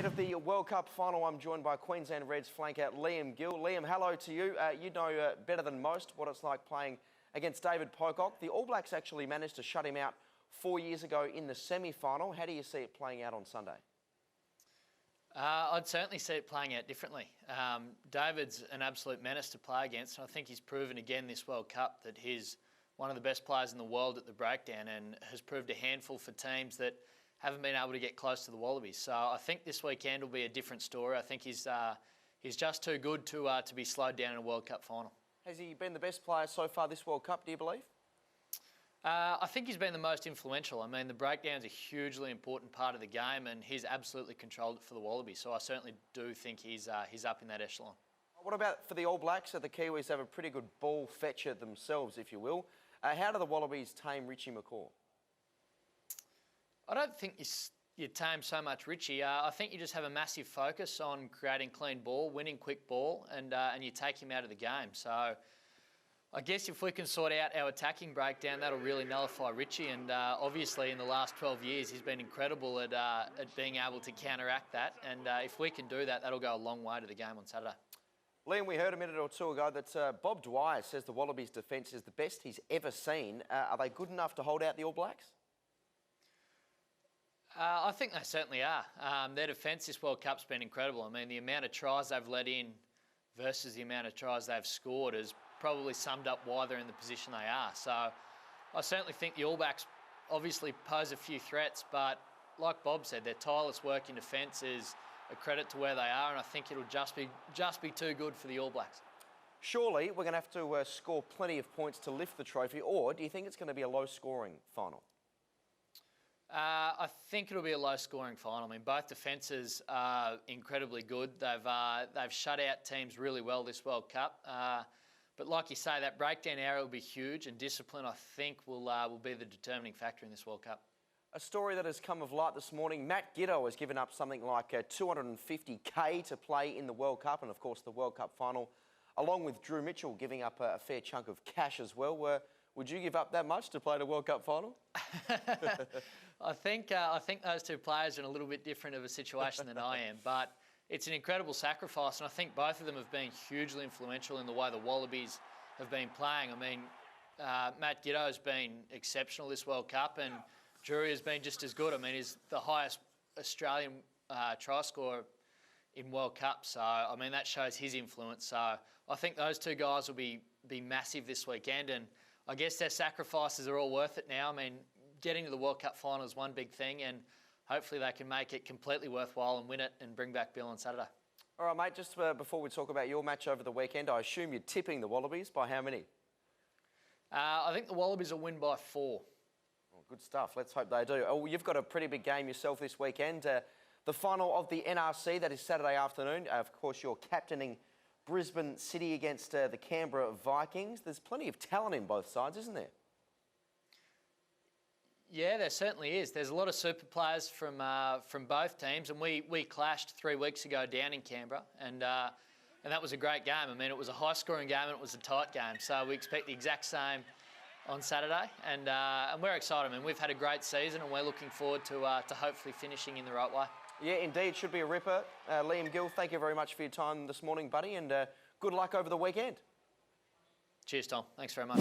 Ahead of the World Cup final, I'm joined by Queensland Reds flanker Liam Gill. Liam, hello to you. You know better than most what it's like playing against David Pocock. The All Blacks actually managed to shut him out 4 years ago in the semi-final. How do you see it playing out on Sunday? I'd certainly see it playing out differently. David's an absolute menace to play against, and I think he's proven again this World Cup that he's one of the best players in the world at the breakdown and has proved a handful for teams that haven't been able to get close to the Wallabies. So I think this weekend will be a different story. I think he's just too good to be slowed down in a World Cup final. Has he been the best player so far this World Cup, do you believe? I think he's been the most influential. I mean, the breakdown's a hugely important part of the game, and he's absolutely controlled it for the Wallabies. So I certainly do think he's up in that echelon. What about for the All Blacks? So the Kiwis have a pretty good ball fetcher themselves, if you will. How do the Wallabies tame Richie McCaw? I don't think you tame so much Richie. I think you just have a massive focus on creating clean ball, winning quick ball, and you take him out of the game. So I guess if we can sort out our attacking breakdown, that'll really nullify Richie. And obviously in the last 12 years, he's been incredible at being able to counteract that. And if we can do that, that'll go a long way to the game on Saturday. Liam, we heard a minute or two ago that Bob Dwyer says the Wallabies' defence is the best he's ever seen. Are they good enough to hold out the All Blacks? I think they certainly are. Their defence this World Cup's been incredible. I mean, the amount of tries they've let in versus the amount of tries they've scored has probably summed up why they're in the position they are. So I certainly think the All Blacks obviously pose a few threats, but like Bob said, their tireless work in defence is a credit to where they are, and I think it'll just be too good for the All Blacks. Surely we're going to have to score plenty of points to lift the trophy, or do you think it's going to be a low-scoring final? I think it'll be a low-scoring final. I mean, both defences are incredibly good. They've shut out teams really well this World Cup. But like you say, that breakdown area will be huge, and discipline, I think, will be the determining factor in this World Cup. A story that has come of light this morning, Matt Giddo has given up something like $250K to play in the World Cup, and of course the World Cup final, along with Drew Mitchell giving up a fair chunk of cash as well. Would you give up that much to play the World Cup final? I think those two players are in a little bit different of a situation than I am, but it's an incredible sacrifice, and I think both of them have been hugely influential in the way the Wallabies have been playing. I mean, Matt Giddo has been exceptional this World Cup, and Drew has been just as good. I mean, he's the highest Australian try scorer in World Cup, so I mean that shows his influence. So I think those two guys will be massive this weekend, and I guess their sacrifices are all worth it now. I mean, getting to the World Cup final is one big thing, and hopefully they can make it completely worthwhile and win it and bring back Bill on Saturday. All right, mate, just before we talk about your match over the weekend, I assume you're tipping the Wallabies. By how many? I think the Wallabies will win by 4. Oh, good stuff. Let's hope they do. Oh, you've got a pretty big game yourself this weekend. The final of the NRC, that is Saturday afternoon. Of course, you're captaining Brisbane City against the Canberra Vikings. There's plenty of talent in both sides, isn't there? Yeah, there certainly is. There's a lot of super players from both teams, and we clashed 3 weeks ago down in Canberra, and that was a great game. I mean, it was a high-scoring game and it was a tight game, so we expect the exact same on Saturday, and we're excited. I mean, we've had a great season, and we're looking forward to hopefully finishing in the right way. Yeah, indeed, should be a ripper. Liam Gill, thank you very much for your time this morning, buddy, and good luck over the weekend. Cheers, Tom. Thanks very much.